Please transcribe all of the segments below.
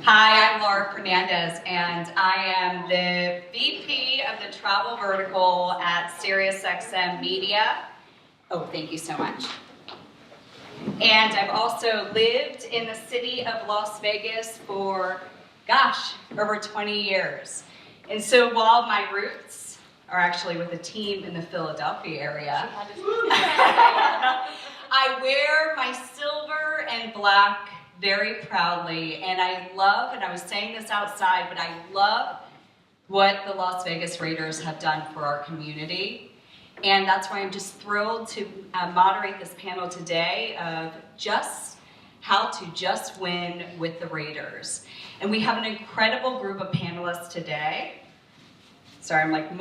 Hi, I'm Fernandez, and I am the VP of the Travel Vertical at SiriusXM Media. Oh, thank you so much. And I've also lived in the city of Las Vegas for, over 20 years. And so while my roots are actually with a team in the Philadelphia area, I wear my silver and black very proudly, and I love, and I was saying this outside, but I love what the Las Vegas Raiders have done for our community. And that's why I'm just thrilled to moderate this panel today of just how to just win with the Raiders. And we have an incredible group of panelists today. Sorry, I'm like, do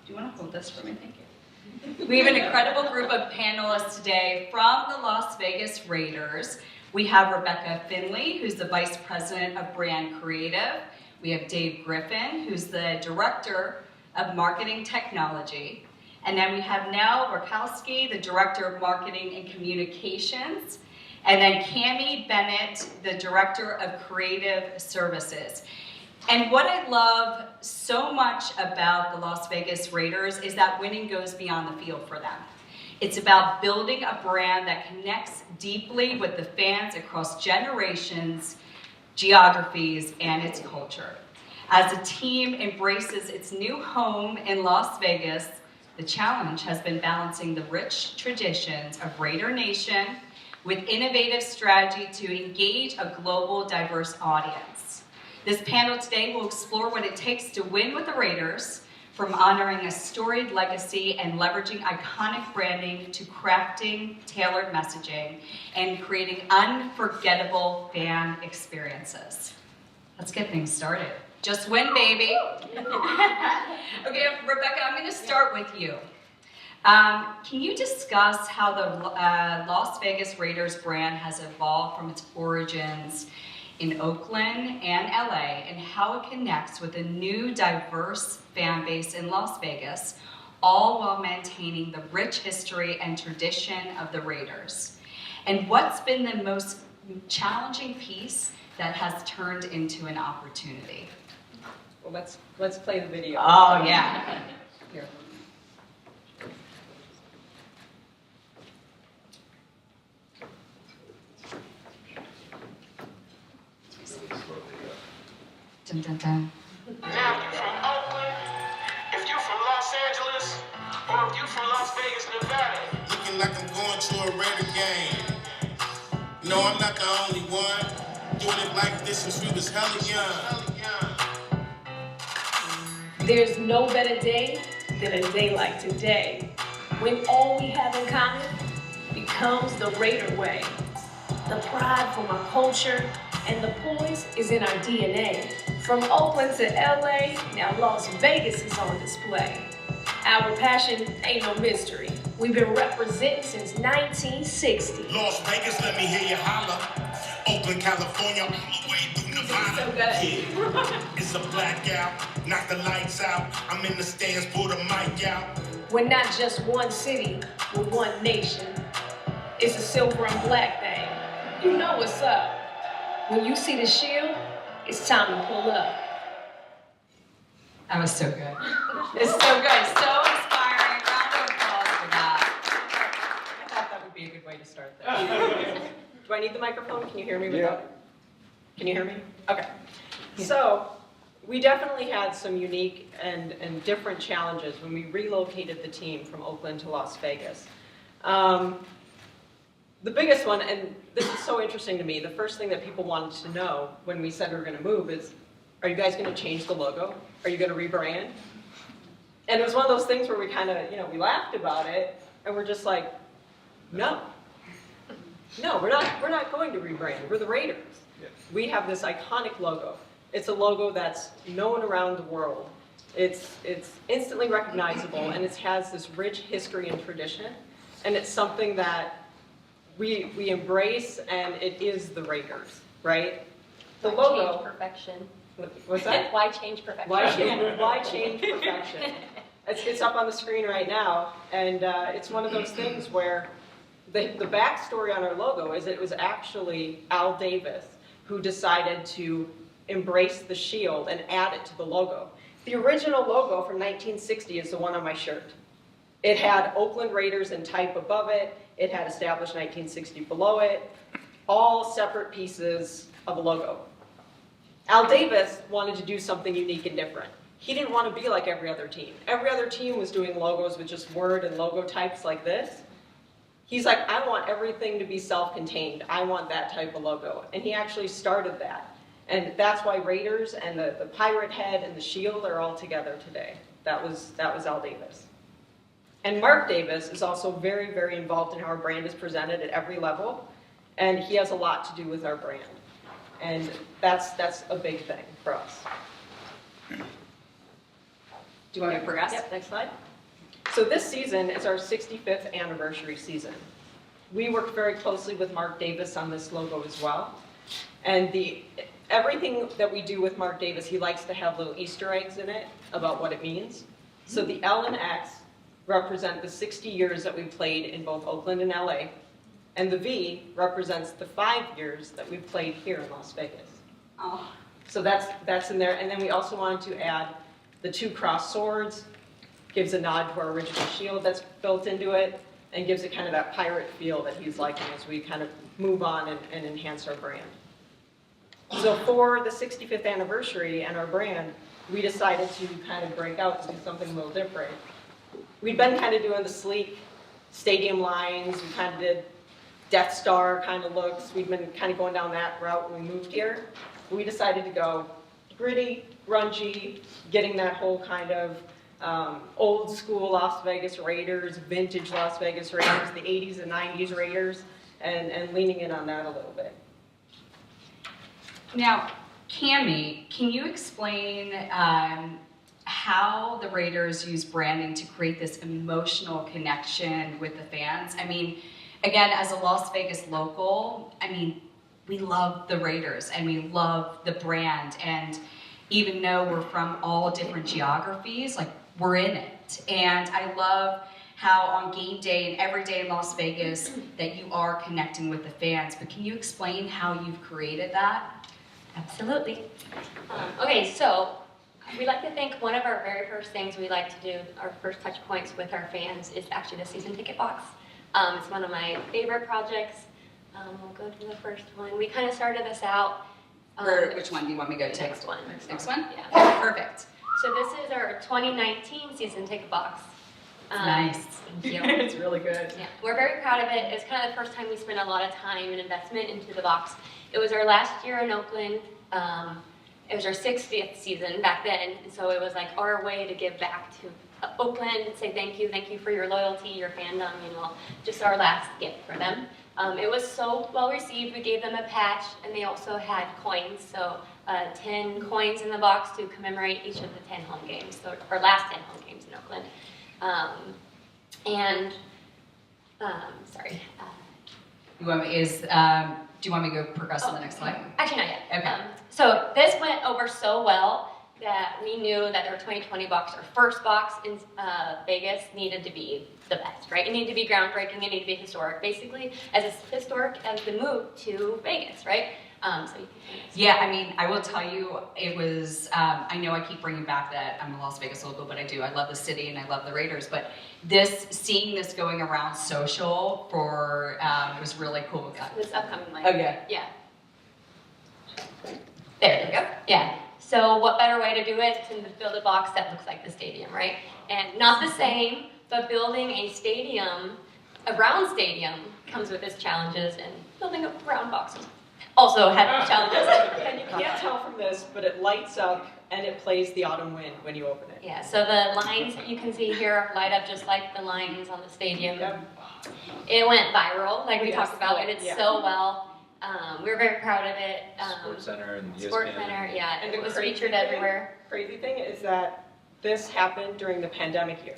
you want to hold this for me? Thank you. We have an incredible group of panelists today from the Las Vegas Raiders. We have Rebecca Finlay, who's the Vice President of Brand Creative. We have Dave Griffin, who's the Director of Marketing Technology. And then we have Nell, Warkoski, the Director of Marketing and Communications. And then Cami, Bennett, the Director of Creative Services. And what I love so much about the Las Vegas Raiders is that winning goes beyond the field for them. It's about building a brand that connects deeply with the fans across generations, geographies, and its culture. As the team embraces its new home in Las Vegas, the challenge has been balancing the rich traditions of Raider Nation with innovative strategy to engage a global, diverse audience. This panel today will explore what it takes to win with the Raiders, from honoring a storied legacy and leveraging iconic branding to crafting tailored messaging and creating unforgettable fan experiences. Let's get things started. Just win, baby. Okay, Rebecca, I'm going to start with you. Can you discuss how the Las Vegas Raiders brand has evolved from its origins in Oakland and LA, and how it connects with a new diverse fan base in Las Vegas, all while maintaining the rich history and tradition of the Raiders? And what's been the most challenging piece that has turned into an opportunity? Well, let's play the video. Oh, yeah. Here. Dun, dun, dun. Now, if you're from Oakland, if you're from Los Angeles, or if you're from Las Vegas, Nevada, looking like I'm going to a Raider game. No, I'm not the only one doing it like this since we was hella young. There's no better day than a day like today, when all we have in common becomes the Raider way. The pride from our culture and the poise is in our DNA. From Oakland to LA, now Las Vegas is on display. Our passion ain't no mystery. We've been representing since 1960. Las Vegas, let me hear you holler. Oakland, California, all the way through Nevada. So good. Yeah. It's a blackout, knock the lights out. I'm in the stands, pull the mic out. We're not just one city, we're one nation. It's a silver and black thing. You know what's up. When you see the shield, it's time to pull up. That was so good. It's so good, so inspiring. Round of applause for that. I thought that would be a good way to start this. Do I need the microphone? Can you hear me without it? Can you hear me? Okay. So, we definitely had some unique and different challenges when we relocated the team from Oakland to Las Vegas. The biggest one, and this is so interesting to me, the first thing that people wanted to know when we said we were going to move is, are you guys going to change the logo? Are you going to rebrand? And it was one of those things where we kind of, we laughed about it, and we're just like, no. No, we're not going to rebrand. We're the Raiders. Yes. We have this iconic logo. It's a logo that's known around the world. It's instantly recognizable, and it has this rich history and tradition, and it's something that we embrace, and it is the Raiders, right? The logo. Change perfection. What's that? Why change perfection? Why change perfection? It's up on the screen right now, and it's one of those things where the backstory on our logo is it was actually Al Davis, who decided to embrace the shield and add it to the logo. The original logo from 1960 is the one on my shirt. It had Oakland Raiders in type above it. It had established 1960 below it. All separate pieces of a logo. Al Davis wanted to do something unique and different. He didn't want to be like every other team. Every other team was doing logos with just word and logo types like this. He's like, I want everything to be self-contained. I want that type of logo. And he actually started that. And that's why Raiders and the pirate head and the shield are all together today. That was Al Davis. And Mark Davis is also very, very involved in how our brand is presented at every level. And he has a lot to do with our brand. And that's a big thing for us. Do you want me to progress? Yep, next slide. So this season is our 65th anniversary season. We worked very closely with Mark Davis on this logo as well. And everything that we do with Mark Davis, he likes to have little Easter eggs in it about what it means. So the L and X represent the 60 years that we played in both Oakland and LA. And the V represents the 5 years that we've played here in Las Vegas. Oh. So that's in there. And then we also wanted to add the 2 crossed swords, gives a nod to our original shield that's built into it, and gives it kind of that pirate feel that he's liking as we kind of move on and enhance our brand. So for the 65th anniversary and our brand, we decided to kind of break out and do something a little different. We'd been kind of doing the sleek stadium lines, we kind of did Death Star kind of looks. We'd been kind of going down that route when we moved here. We decided to go gritty, grungy, getting that whole kind of old school Las Vegas Raiders, vintage Las Vegas Raiders, the 80s and 90s Raiders, and leaning in on that a little bit. Now, Cami, can you explain how the Raiders use branding to create this emotional connection with the fans? I mean, again, as a Las Vegas local, I mean, we love the Raiders and we love the brand. And even though we're from all different geographies, like, we're in it. And I love how on game day and every day in Las Vegas that you are connecting with the fans. But can you explain how you've created that? Absolutely. Okay, so we like to think one of our very first things we like to do, our first touch points with our fans, is actually the season ticket box. It's one of my favorite projects. We'll go to the first one. We kind of started this out. Which one do you want me to go to? Next one. Next one? Yeah. Perfect. So this is our 2019 season ticket box. Nice. Thank you. It's really good. Yeah, we're very proud of it. It's kind of the first time we spent a lot of time and investment into the box. It was our last year in Oakland. It was our 60th season back then, and so it was like our way to give back to Oakland and say thank you for your loyalty, your fandom, you know, just our last gift for them. It was so well received. We gave them a patch, and they also had coins, so 10 coins in the box to commemorate each of the 10 home games, so our last 10 home games in Oakland. Sorry. You want me, do you want me to go progress to the next slide? Actually, not yet. Okay. So this went over so well that we knew that our 2020 box, our first box in Vegas, needed to be the best, right? It needed to be groundbreaking, it needed to be historic, basically as historic as the move to Vegas, right? Yeah, I mean, I will tell you, it was, I know I keep bringing back that I'm a Las Vegas local, but I do. I love the city and I love the Raiders, but seeing this going around social it was really cool. This upcoming one. Okay. Yeah. There you go. Yeah. So what better way to do it than to build a box that looks like the stadium, right? And not the same, but building a round stadium comes with its challenges, and building a round box also had challenges. And you can't tell from this, but it lights up and it plays the autumn wind when you open it. Yeah, so the lines that you can see here light up just like the lines on the stadium. Yep. It went viral, like we Yes. talked about. It did so well. We were very proud of it. Sports Center and ESPN. Sports Center, yeah, And it the was crazy featured thing- everywhere. Crazy thing is that this happened during the pandemic year.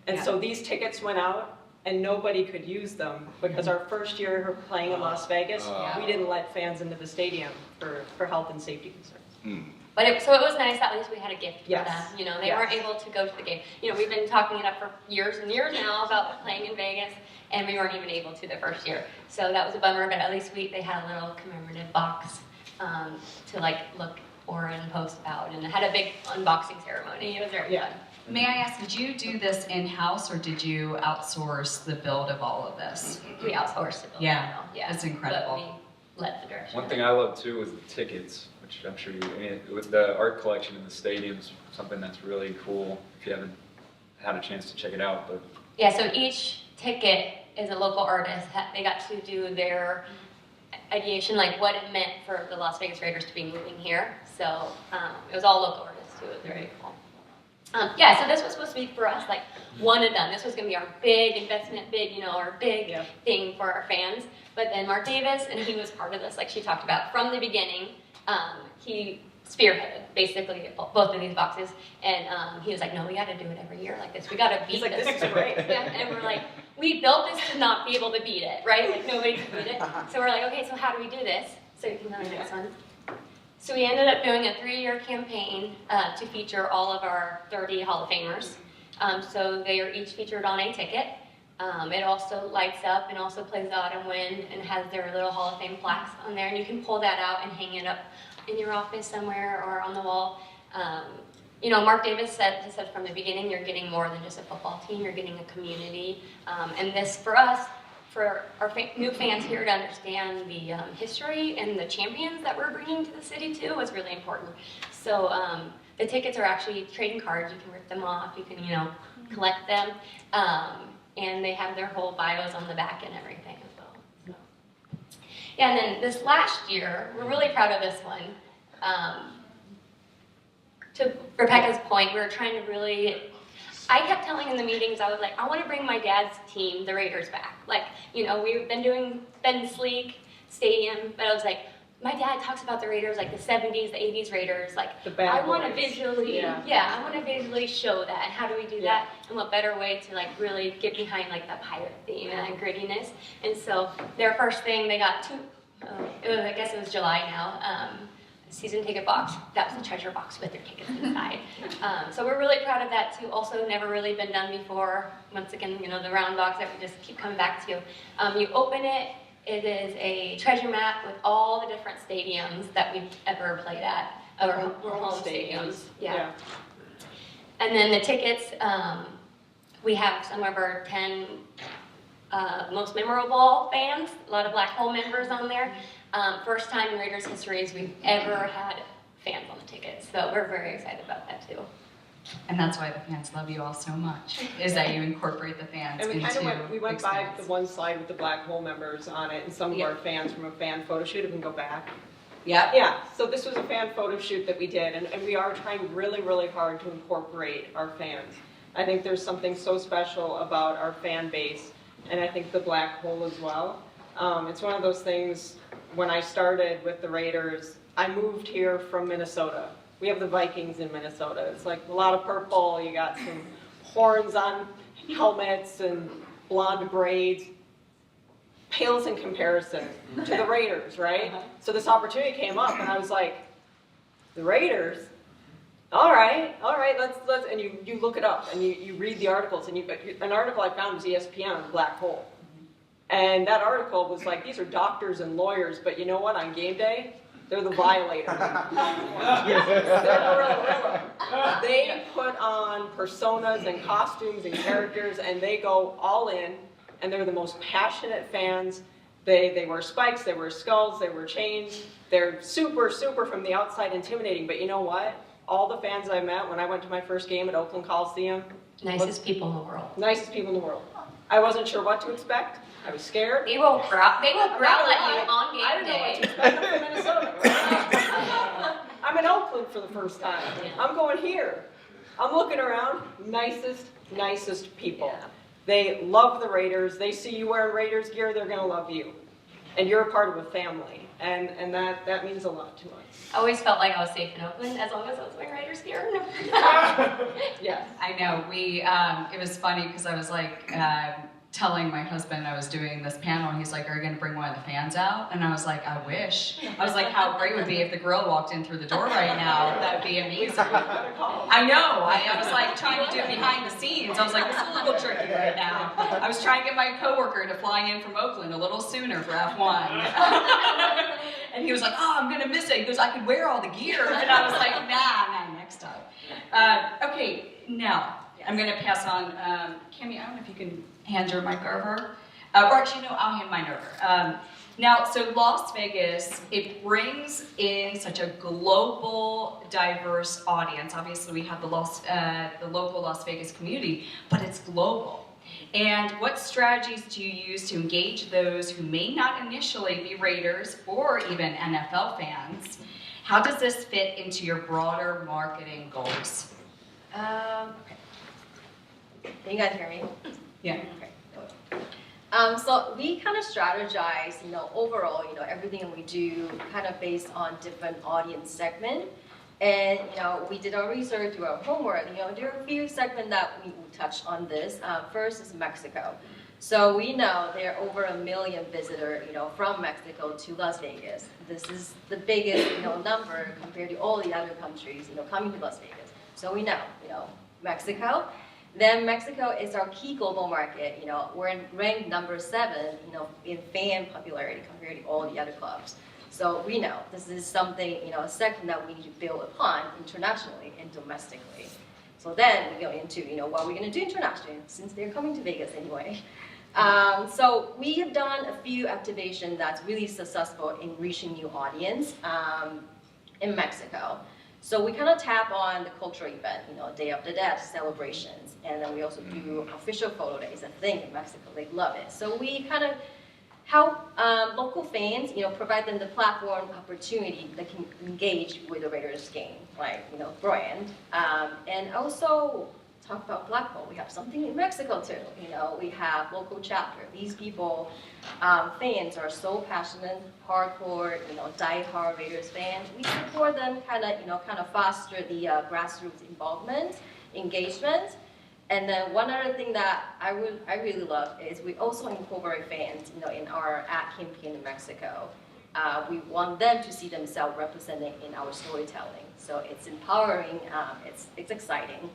And so these tickets went out and nobody could use them because our first year playing in Las Vegas, we didn't let fans into the stadium for health and safety concerns. But it was nice that at least we had a gift for Yes. them. You know, they Yes. weren't able to go to the game. You know, we've been talking it up for years and years now about playing in Vegas, and we weren't even able to the first year. So that was a bummer, but at least they had a little commemorative box to like look for and post about, and had a big unboxing ceremony. It was very fun. May I ask, did you do this in-house or did you outsource the build of all of this? We outsourced it. Yeah, that's incredible. But we led the direction. One thing I love too was the tickets, which I'm sure with the art collection in the stadium's something that's really cool if you haven't had a chance to check it out. But yeah, so each ticket is a local artist. They got to do their ideation, like what it meant for the Las Vegas Raiders to be moving here. So it was all local artists too. It was very cool. Yeah, so this was supposed to be for us like one and done. This was going to be our big investment, our big thing for our fans. But then Mark Davis, and he was part of this, like she talked about from the beginning. He spearheaded basically both of these boxes, and he was like, "No, we got to do it every year like this. We got to beat He's like, this." "This is great." Yeah, and we're like, "We built this to not be able to beat it, right? Like nobody can beat it." So we're like, "Okay, so how do we do this?" So you can go to the next one. So we ended up doing a 3-year campaign to feature all of our 30 Hall of Famers. So they are each featured on a ticket. It also lights up and also plays the autumn wind and has their little Hall of Fame plaques on there. And you can pull that out and hang it up in your office somewhere or on the wall. Mark Davis said from the beginning, you're getting more than just a football team. You're getting a community. And this, for us, for our new fans here to understand the history and the champions that we're bringing to the city too was really important. So the tickets are actually trading cards. You can rip them off. You can, collect them. And they have their whole bios on the back and everything as well. So. Yeah, and then this last year, we're really proud of this one. To Rebecca's point, we were trying to really, I kept telling in the meetings, I was like, I want to bring my dad's team, the Raiders, back. Like, we've been doing Ben Sleek Stadium, but I was like, my dad talks about the Raiders, like the 70s, the 80s Raiders, like, I want to visually, I want to visually show that. And how do we do that? And what better way to like really get behind like the pirate theme and grittiness? And so their first thing, they got I guess it was July now, season ticket box. That was the treasure box with their tickets inside. So we're really proud of that too. Also never really been done before. Once again, the round box that we just keep coming back to. You open it. It is a treasure map with all the different stadiums that we've ever played at, or home stadiums. Yeah. And then the tickets, we have some of our 10 most memorable fans, a lot of Black Hole members on there. First time in Raiders history we've ever had fans on the tickets, so we're very excited about that too. And that's why the fans love you all so much, is that you incorporate the fans and we went experience. by the one slide with the Black Hole members on it, and some of our fans from a fan photo shoot, if we can go back. Yeah, so this was a fan photo shoot that we did, and we are trying really, really hard to incorporate our fans. I think there's something so special about our fan base, and I think the Black Hole as well. It's one of those things, when I started with the Raiders, I moved here from Minnesota. We have the Vikings in Minnesota. It's like a lot of purple. You got some horns on helmets and blonde braids. Pales in comparison to the Raiders, right? So this opportunity came up, and I was like, the Raiders? All right, let's and you look it up, and you read the articles, and an article I found was ESPN on Black Hole. And that article was like, these are doctors and lawyers, but you know what, on game day, they're the violators. They're Gorilla. They put on personas and costumes and characters, and they go all in, and they're the most passionate fans. They wear spikes, they wear skulls, they wear chains. They're super, super from the outside intimidating, but you know what? All the fans I met when I went to my first game at Oakland Coliseum. Nicest people in the world. Nicest people in the world. I wasn't sure what to expect. I was scared. They will growl at you on game I didn't know what day. to expect. I'm from Minnesota. I'm in Oakland for the first time. I'm going here. I'm looking around. Nicest people. Yeah. They love the Raiders. They see you wearing Raiders gear, they're going to love you. And you're a part of a family. And that means a lot to us. I always felt like I was safe in Oakland as long as I was wearing Raiders gear. Yes. I know. It was funny because I was like telling my husband I was doing this panel, and he's like, are you going to bring one of the fans out? And I was like, I wish. I was like, how great would it be if the girl walked in through the door right now? That would be amazing. I know. I was like trying to do behind the scenes. I was like, this is a little tricky right now. I was trying to get my coworker to fly in from Oakland a little sooner for F1. And he was like, oh, I'm gonna miss it. He goes, I could wear all the gear. And I was like, nah, next time. Okay, now, I'm gonna pass on, Cami, I don't know if you can hand your mic over. Or actually, no, I'll hand mine over. Now, so Las Vegas, it brings in such a global, diverse audience. Obviously, we have the local Las Vegas community, but it's global. And what strategies do you use to engage those who may not initially be Raiders or even NFL fans? How does this fit into your broader marketing goals? Can you guys hear me? Yeah. Okay. So we kind of strategize, overall, everything we do kind of based on different audience segment. And, we did our research, do our homework. There are a few segments that we touched on this. First is Mexico. So we know there are over 1 million visitors, from Mexico to Las Vegas. This is the biggest, number compared to all the other countries, coming to Las Vegas. So we know, Mexico. Then Mexico is our key global market. We're ranked number 7, in fan popularity compared to all the other clubs. So we know this is something, a segment that we need to build upon internationally and domestically. So then we go into, what we're going to do internationally, since they're coming to Vegas anyway. So we have done a few activations that's really successful in reaching new audience in Mexico. So we kind of tap on the cultural event, Day of the Dead celebrations, and then we also do official photo days. I think in Mexico they love it. So we kind of help local fans, provide them the platform opportunity that can engage with the Raiders game, brand, and also talk about Blackpool. We have something in Mexico too. We have local chapter. These people, fans are so passionate, hardcore, die-hard Raiders fans. We support them, kind of foster the grassroots involvement, engagement. And then one other thing that I really love is we also incorporate fans, in our ad campaign in Mexico. We want them to see themselves represented in our storytelling. So it's empowering. It's exciting.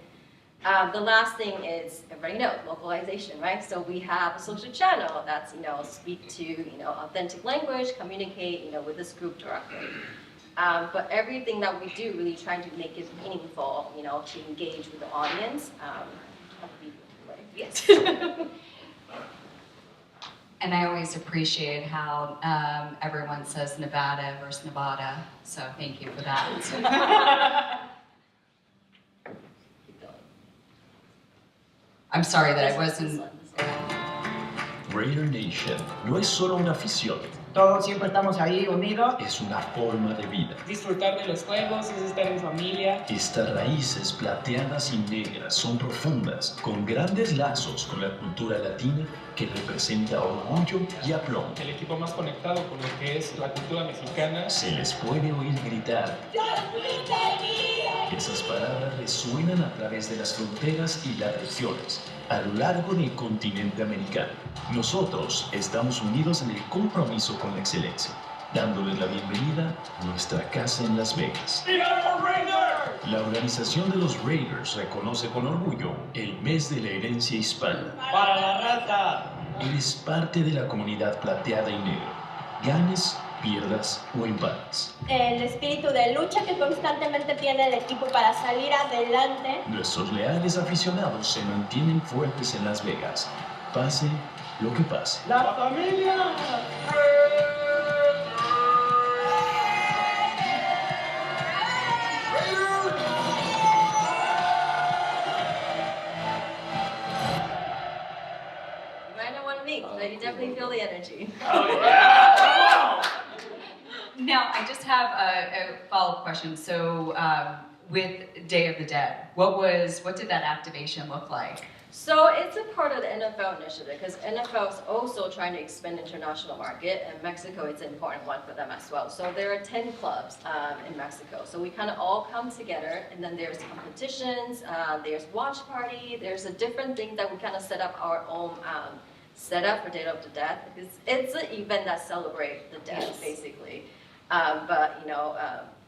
The last thing is, everybody knows, localization, right? So we have a social channel that's, speak to, authentic language, communicate, with this group directly. But everything that we do, really trying to make it meaningful, to engage with the audience. Yes. And I always appreciate how everyone says Nevada versus Nevada, so thank you for that. I'm sorry that I wasn't... Raider Nation no es solo una afición, Todos siempre estamos ahí unidos. es una forma de vida. Disfrutar de los juegos es estar en familia. Estas raíces plateadas y negras son profundas, con grandes lazos con la cultura latina que representa orgullo y aplomo. El equipo más conectado con lo que es la cultura mexicana. Se les puede oír gritar. Esas palabras resuenan a través de las fronteras y las regiones, a lo largo del continente americano. Nosotros estamos unidos en el compromiso con la excelencia, dándoles la bienvenida a nuestra casa en Las Vegas. La organización de los Raiders reconoce con orgullo el mes de la herencia hispana. ¡Para la raza! Eres parte de la comunidad plateada y negra. Ganes, pierdas o empates. El espíritu de lucha que constantemente tiene el equipo para salir adelante. Nuestros leales aficionados se mantienen fuertes en Las Vegas, pase lo que pase. ¡La familia! You might not want to meet, but you definitely feel the energy. Now, I just have a follow-up question. So, with Day of the Dead, what did that activation look like? So it's a part of the NFL initiative because NFL is also trying to expand international market, and Mexico is an important one for them as well. So there are 10 clubs in Mexico. So we kind of all come together, and then there's competitions, there's watch party, there's a different thing that we kind of set up our own setup for Day of the Dead because it's an event that celebrates the dead, basically. But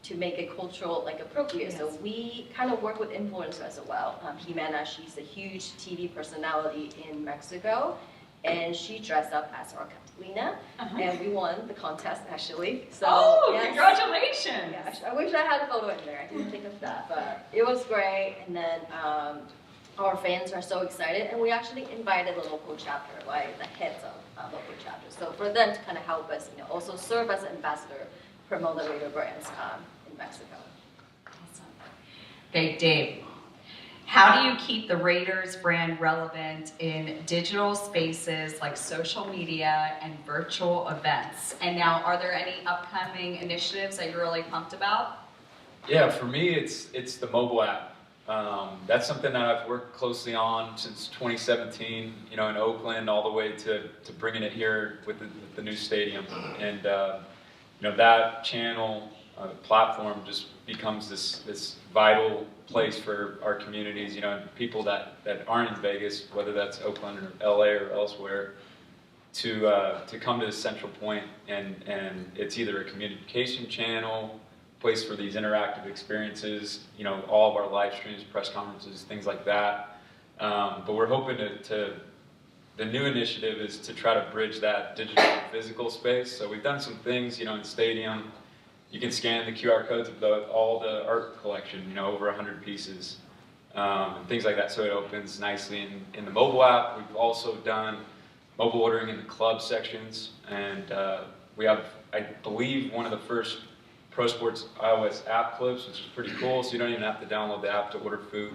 to make it cultural, appropriate. Yes. So we kind of work with influencers as well. Jimena, she's a huge TV personality in Mexico, and she dressed up as our Catalina, and we won the contest actually. So yes. Congratulations! Yeah, I wish I had a photo in there. I didn't think of that, but it was great. And then our fans are so excited, and we actually invited the local chapter, like the heads of local chapters, so for them to kind of help us, also serve as an ambassador, promote the Raider brands in Mexico. Awesome. Okay, Dave. How do you keep the Raiders brand relevant in digital spaces like social media and virtual events? And now, are there any upcoming initiatives that you're really pumped about? Yeah, for me, it's the mobile app. That's something that I've worked closely on since 2017, in Oakland, all the way to bringing it here with the new stadium. And, that channel, platform just becomes this vital place for our communities, people that aren't in Vegas, whether that's Oakland or LA or elsewhere, to come to this central point, and it's either a communication channel, place for these interactive experiences, all of our live streams, press conferences, things like that. But we're hoping the new initiative is to try to bridge that digital and physical space. So we've done some things, in the stadium. You can scan the QR codes of all the art collection, over 100 pieces, and things like that. So it opens nicely in the mobile app. We've also done mobile ordering in the club sections, and we have, I believe, one of the first Pro Sports iOS app clips, which is pretty cool. So you don't even have to download the app to order food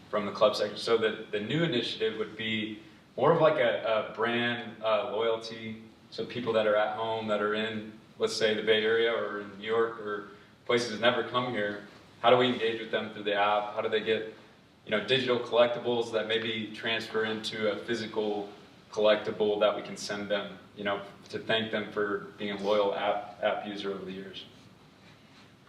from the club section. So the new initiative would be more of like a brand loyalty. So people that are at home, that are in, let's say, the Bay Area or in New York or places that never come here, how do we engage with them through the app? How do they get, digital collectibles that maybe transfer into a physical collectible that we can send them, to thank them for being a loyal app user over the years?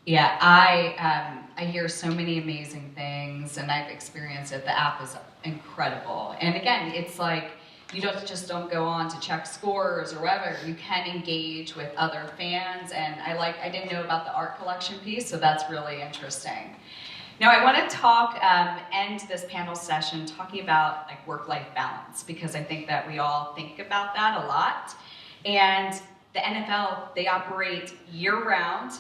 Yeah, I hear so many amazing things, and I've experienced it. The app is incredible. And again, it's like, you don't go on to check scores or whatever. You can engage with other fans, and I didn't know about the art collection piece, so that's really interesting. Now I want to talk, end this panel session talking about like work-life balance, because I think that we all think about that a lot. And the NFL, they operate year-round,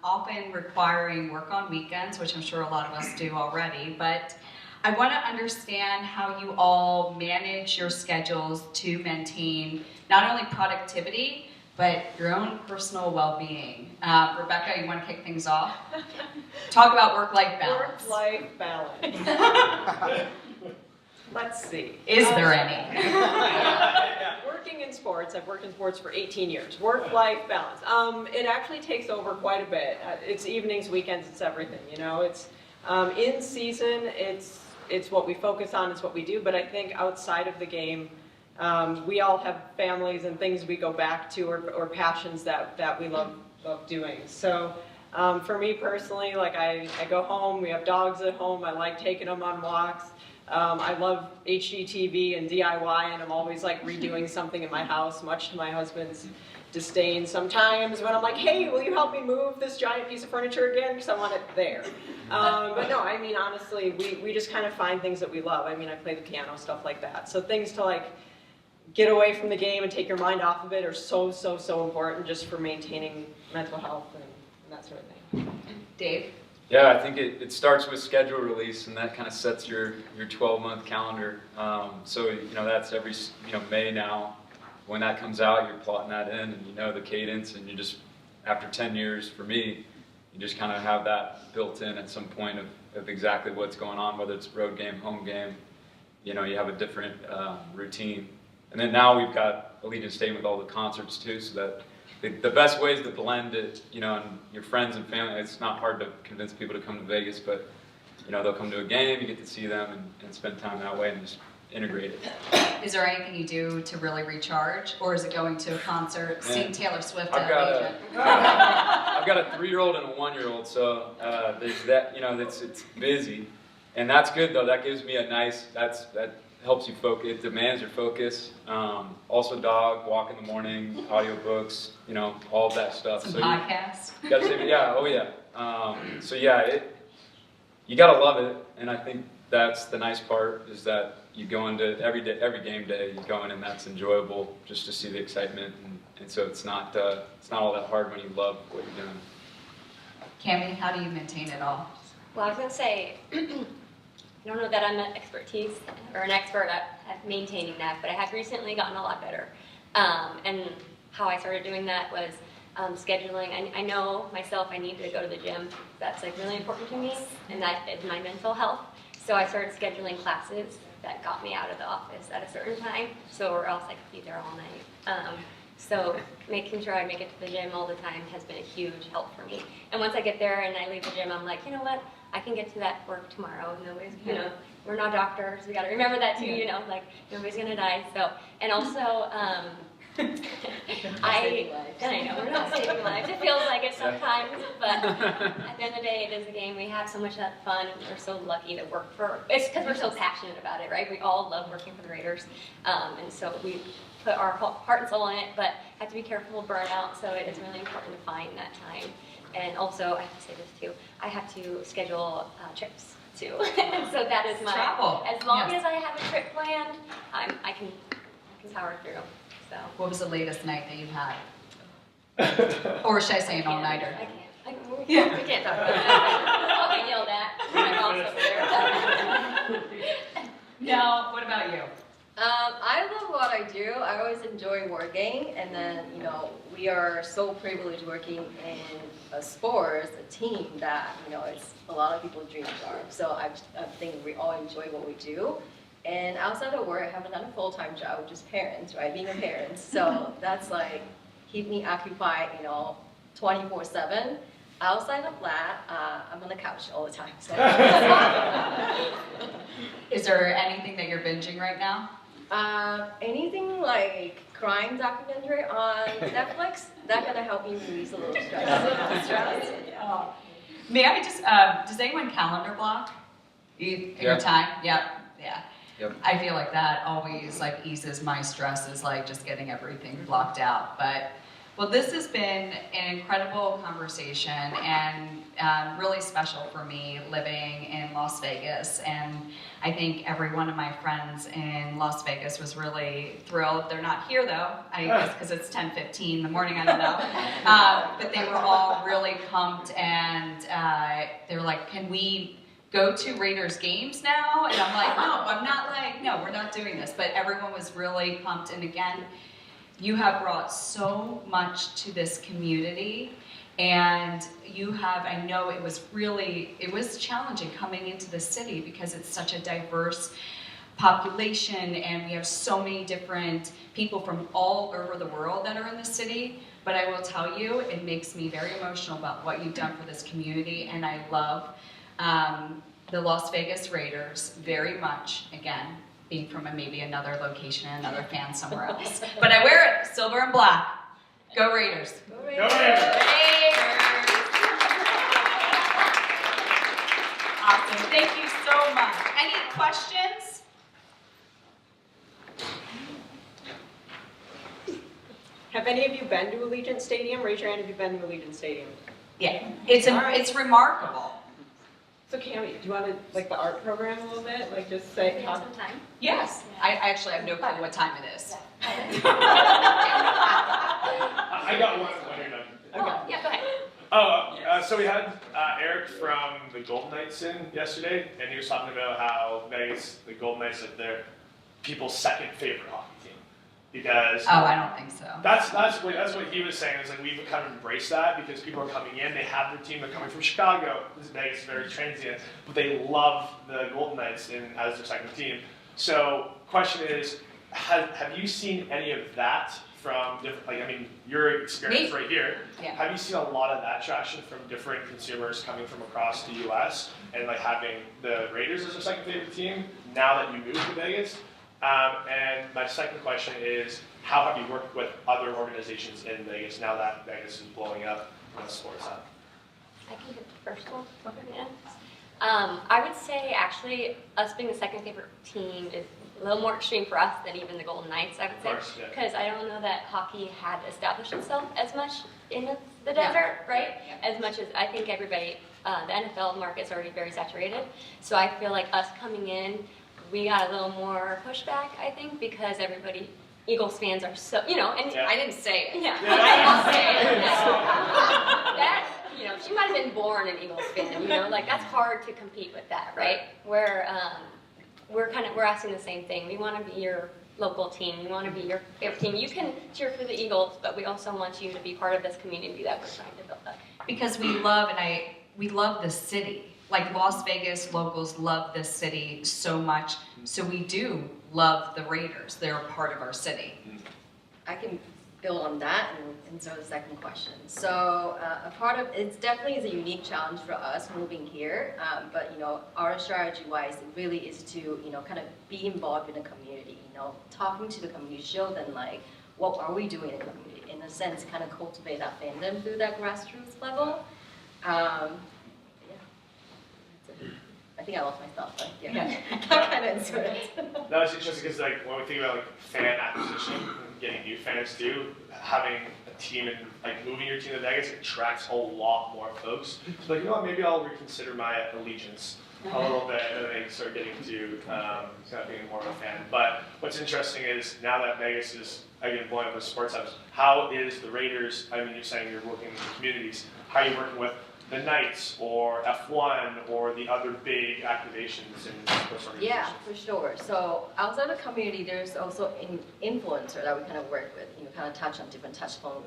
often requiring work on weekends, which I'm sure a lot of us do already, but I want to understand how you all manage your schedules to maintain not only productivity, but your own personal well-being. Rebecca, you want to kick things off? Talk about work-life balance. Work-life balance. Let's see. Is there any? Working in sports, I've worked in sports for 18 years. Work-life balance. It actually takes over quite a bit. It's evenings, weekends, it's everything. It's in season, it's what we focus on, it's what we do, but I think outside of the game, we all have families and things we go back to or passions that we love doing. So for me personally, like I go home, we have dogs at home, I like taking them on walks. I love HGTV and DIY, and I'm always like redoing something in my house, much to my husband's disdain sometimes when I'm like, hey, will you help me move this giant piece of furniture again, because I want it there. But no, I mean, honestly, we just kind of find things that we love. I mean, I play the piano, stuff like that. So things to like get away from the game and take your mind off of it are so important just for maintaining mental health and that sort of thing. Dave? Yeah, I think it starts with schedule release, and that kind of sets your 12-month calendar. So, that's every, May now. When that comes out, you're plotting that in, and the cadence, and you just, after 10 years, for me, you just kind of have that built in at some point of exactly what's going on, whether it's road game, home game, you have a different routine. And then now we've got Allegiant Stadium with all the concerts too, so that the best way is to blend it, and your friends and family. It's not hard to convince people to come to Vegas, but they'll come to a game, you get to see them and spend time that way and just integrate it. Is there anything you do to really recharge, or is it going to a concert, seeing Taylor Swift at Allegiant? I've got a 3-year-old and a 1-year-old, so there's that. It's busy, and that's good though. That gives me a nice. That helps you focus. It demands your focus. Also, dog walk in the morning, audiobooks, all of that stuff. Some podcasts. You gotta say, yeah, oh yeah. So yeah, you gotta love it, and I think that's the nice part is that you go into every game day, you go in and that's enjoyable just to see the excitement, and so it's not all that hard when you love what you're doing. Cami, how do you maintain it all? Well, I was gonna say, I don't know that I'm an expert at maintaining that, but I have recently gotten a lot better. And how I started doing that was scheduling. I know myself, I need to go to the gym. That's like really important to me, and that is my mental health. So I started scheduling classes that got me out of the office at a certain time, or else I could be there all night. So making sure I make it to the gym all the time has been a huge help for me. And once I get there and I leave the gym, I'm like, you know what? I can get to that work tomorrow. Nobody's, we're not doctors. We got to remember that too. Like nobody's gonna die. So, and also, I know we're not saving lives. It feels like it sometimes, but at the end of the day, it is a game. We have so much fun. We're so lucky to work for. It's because we're so passionate about it, right? We all love working for the Raiders, and so we put our heart and soul in it. But have to be careful of burnout. So it is really important to find that time. And also, I have to say this too. I have to schedule trips too. So that is my travel. As long as I have a trip planned, I can power through. So. What was the latest night that you had? Or should I say an all-nighter? I can't. We can't talk about that. I'll get yelled at. My mom's over there. No, what about you? I love what I do. I always enjoy working, and then we are so privileged working in a sports, a team that it's a lot of people's dream job. So I think we all enjoy what we do. And outside of work, I have another full-time job, which is parents, right? Being a parent. So that's like keep me occupied, 24/7. Outside of that, I'm on the couch all the time. So. Is there anything that you're binging right now? Anything like crime documentary on Netflix, that's gonna help me release a little stress. May I just, does anyone calendar block your time? Yep. I feel like that always eases my stress, is just getting everything blocked out. But well, this has been an incredible conversation and really special for me living in Las Vegas. And I think every one of my friends in Las Vegas was really thrilled. They're not here though, I guess because it's 10:15 in the morning, I don't know. But they were all really pumped, and they were like, can we go to Raiders games now? And I'm like, no, we're not doing this. But everyone was really pumped. And again, you have brought so much to this community, and you have, I know it was challenging coming into the city because it's such a diverse population, and we have so many different people from all over the world that are in the city. But I will tell you, it makes me very emotional about what you've done for this community, and I love the Las Vegas Raiders very much, again, being from maybe another location and another fan somewhere else. But I wear it, silver and black. Go Raiders. Go Raiders. Go Raiders. Awesome, thank you so much. Any questions? Have any of you been to Allegiant Stadium? Raise your hand if you've been to Allegiant Stadium. Yeah, it's remarkable. So Cami, do you want to the art program a little bit? Just say. We have some time. Yes, I actually have no clue what time it is. I got one when you're done. Oh, yeah, go ahead. So we had Eric from the Golden Knights in yesterday, and he was talking about how Vegas, the Golden Knights, they're people's second favorite hockey team. Because I don't think so. That's what he was saying. Is we've kind of embraced that because people are coming in, they have their team, they're coming from Chicago. This is Vegas, very transient, but they love the Golden Knights as their second team. So, question is, have you seen any of that from different? Your experience right here. Yeah. Have you seen a lot of that traction from different consumers coming from across the U.S. and having the Raiders as their second favorite team now that you moved to Vegas? And my second question is, how have you worked with other organizations in Vegas now that Vegas is blowing up on the sports side? I can get the first one. Yeah. I would say, actually, us being the second favorite team is a little more extreme for us than even the Golden Knights, I would say. Because I don't know that hockey had established itself as much in the desert, right? Yeah. As much as I think everybody, the NFL market's already very saturated. So I feel like us coming in, we got a little more pushback, I think, because Eagles fans are so, and I didn't say it. yeah, I didn't say it. That, she might have been born an Eagles fan, like that's hard to compete with that, right? Where we're asking the same thing. We want to be your local team. We want to be your favorite team. You can cheer for the Eagles, but we also want you to be part of this community that we're trying to build up. Because we love the city. Like Las Vegas locals love this city so much. So we do love the Raiders. They're a part of our city. I can build on that and answer the second question. So a part of it definitely is a unique challenge for us moving here, but our strategy-wise, it really is to kind of be involved in the community. Talking to the community, show them like what are we doing in the community. In a sense, kind of cultivate that fandom through that grassroots level. I think I lost my thought, but yeah. I kind of answered it. No, it's interesting because when we think about fan acquisition, and getting new fans too, having a team and moving your team to Vegas attracts a whole lot more folks. So maybe I'll reconsider my allegiance a little bit, and then they start getting to kind of being more of a fan. But what's interesting is now that Vegas is again blowing up with sports hubs, how is the Raiders? I mean, you're saying you're working with communities. How are you working with the Knights or F1 or the other big activations in sports organizations? Yeah, for sure. So outside the community, there's also an influencer that we kind of work with, kind of touch on different touch points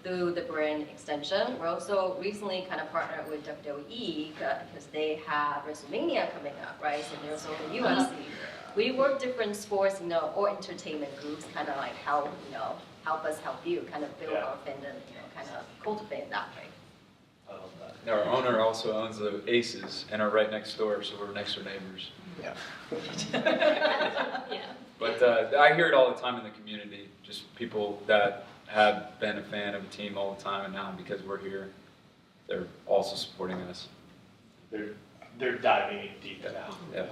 through the brand extension. We're also recently kind of partnered with WWE because they have WrestleMania coming up, right? So there's also UFC. We work different sports, or entertainment groups, kind of like help us help you, kind of build our fandom, kind of cultivate that way. Our owner also owns the Aces and are right next door, so we're next door neighbors. Yeah. But I hear it all the time in the community, just people that have been a fan of a team all the time, and now because we're here, they're also supporting us. They're diving in deep now. Yeah.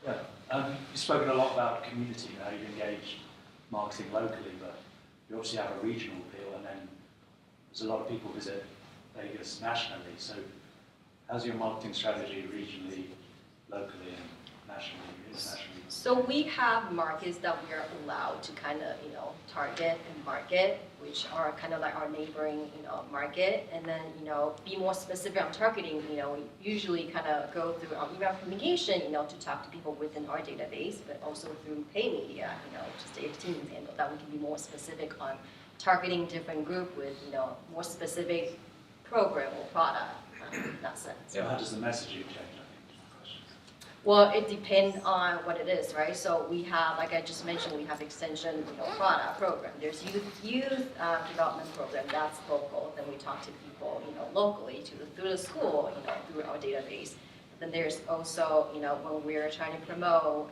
You've spoken a lot about community, how you engage marketing locally, but you obviously have a regional appeal, and then there's a lot of people visit Vegas nationally. So how's your marketing strategy regionally, locally, and nationally, internationally? So we have markets that we are allowed to kind of, target and market, which are kind of like our neighboring, market, and then, be more specific on targeting. We usually kind of go through our email communication, to talk to people within our database, but also through paid media, just the teams handle that we can be more specific on targeting different group with, more specific program or product in that sense. So how does the messaging change? Well, it depends on what it is, right? So we have, like I just mentioned, we have extension, product program. There's youth development program, that's local. Then we talk to people, locally through the school, through our database. Then there's also, when we're trying to promote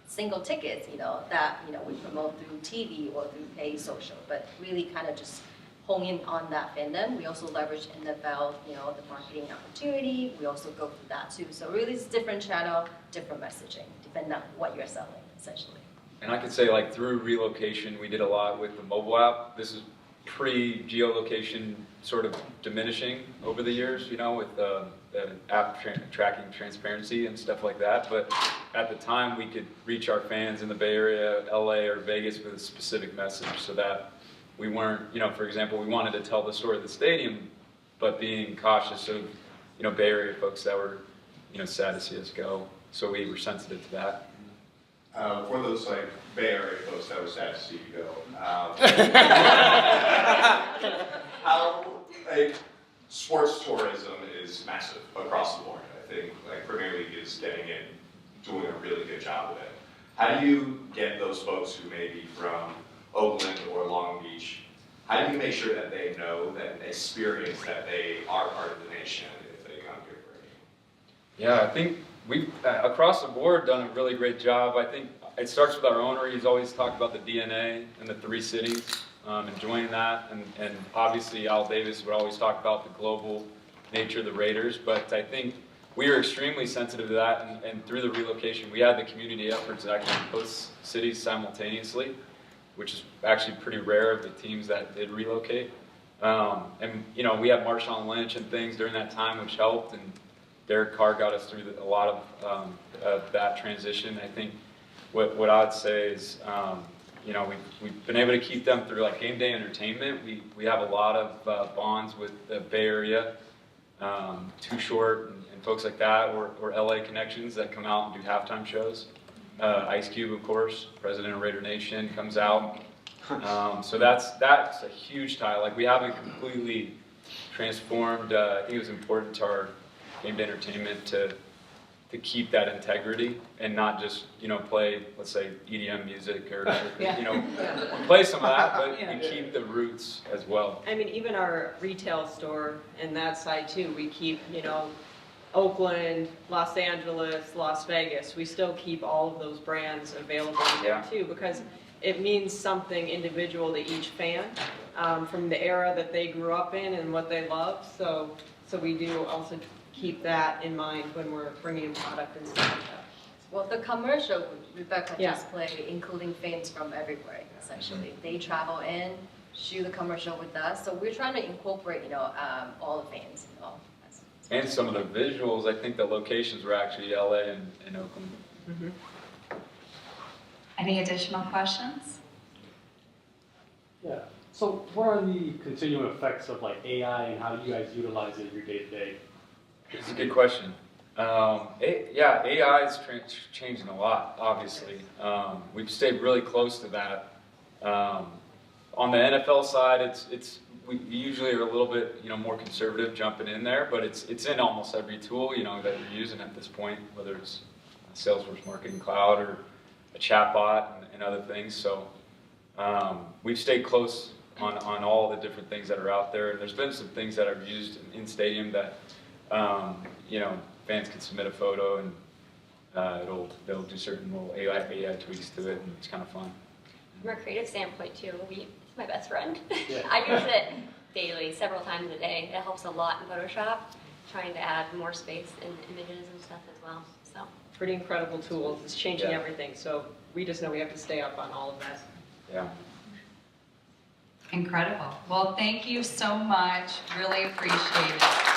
single tickets, that we promote through TV or through paid social, but really kind of just hone in on that fandom. We also leverage NFL, the marketing opportunity. We also go through that too. So really, it's different channel, different messaging, depending on what you're selling, essentially. And I could say through relocation, we did a lot with the mobile app. This is pre-geolocation sort of diminishing over the years, with the app tracking transparency and stuff like that. But at the time, we could reach our fans in the Bay Area, LA, or Vegas with a specific message so that we weren't, for example, we wanted to tell the story of the stadium, but being cautious of, Bay Area folks that were, sad to see us go. So we were sensitive to that. For those Bay Area folks that were sad to see you go, how sports tourism is massive across the board. I think Premier League is doing a really good job with it. How do you get those folks who may be from Oakland or Long Beach? How do you make sure that they know that experience that they are part of the nation if they come here for a game? Yeah, I think we've across the board done a really great job. I think it starts with our owner. He's always talked about the DNA and the three cities, enjoying that, and obviously Al Davis would always talk about the global nature of the Raiders. But I think we were extremely sensitive to that, and through the relocation, we had the community efforts that actually both cities simultaneously, which is actually pretty rare of the teams that did relocate. And we had Marshawn Lynch and things during that time, which helped. And Derek Carr got us through a lot of that transition. I think what I'd say is, you know, we've been able to keep them through like game day entertainment. We have a lot of bonds with the Bay Area, Too Short and folks like that, or LA connections that come out and do halftime shows. Ice Cube, of course, President of Raider Nation, comes out. So that's a huge tie. Like, we haven't completely transformed. I think it was important to our game day entertainment to keep that integrity and not just, you know, play, let's say, EDM music or you know, play some of that, but and keep the roots as well. I mean, even our retail store and that side too, we keep, you know, Oakland, Los Angeles, Las Vegas. We still keep all of those brands available there too, because it means something individual to each fan, from the era that they grew up in and what they love. So we do also keep that in mind when we're bringing in product and stuff like that. Well, the commercial Rebecca just played, including fans from everywhere, essentially. They travel in, shoot the commercial with us. So we're trying to incorporate, you know, all the fans, you know. And some of the visuals, I think the locations were actually LA and Oakland. Mm-hmm. Any additional questions? Yeah. So what are the continuing effects of like AI and how you guys utilize it in your day-to-day? It's a good question. AI is changing a lot, obviously. We've stayed really close to that. On the NFL side, we usually are a little bit, you know, more conservative jumping in there, but it's in almost every tool, you know, that you're using at this point, whether it's Salesforce Marketing Cloud or a chatbot and other things. So we've stayed close on all the different things that are out there. And there's been some things that I've used in stadium that, you know, fans can submit a photo and they'll do certain little AI tweaks to it, and it's kind of fun. From a creative standpoint too, it's my best friend. Yeah. I use it daily, several times a day. It helps a lot in Photoshop, trying to add more space in images and stuff as well. So Pretty incredible tools. It's changing everything. So we just know we have to stay up on all of that. Yeah. Incredible. Well, thank you so much. Really appreciate it.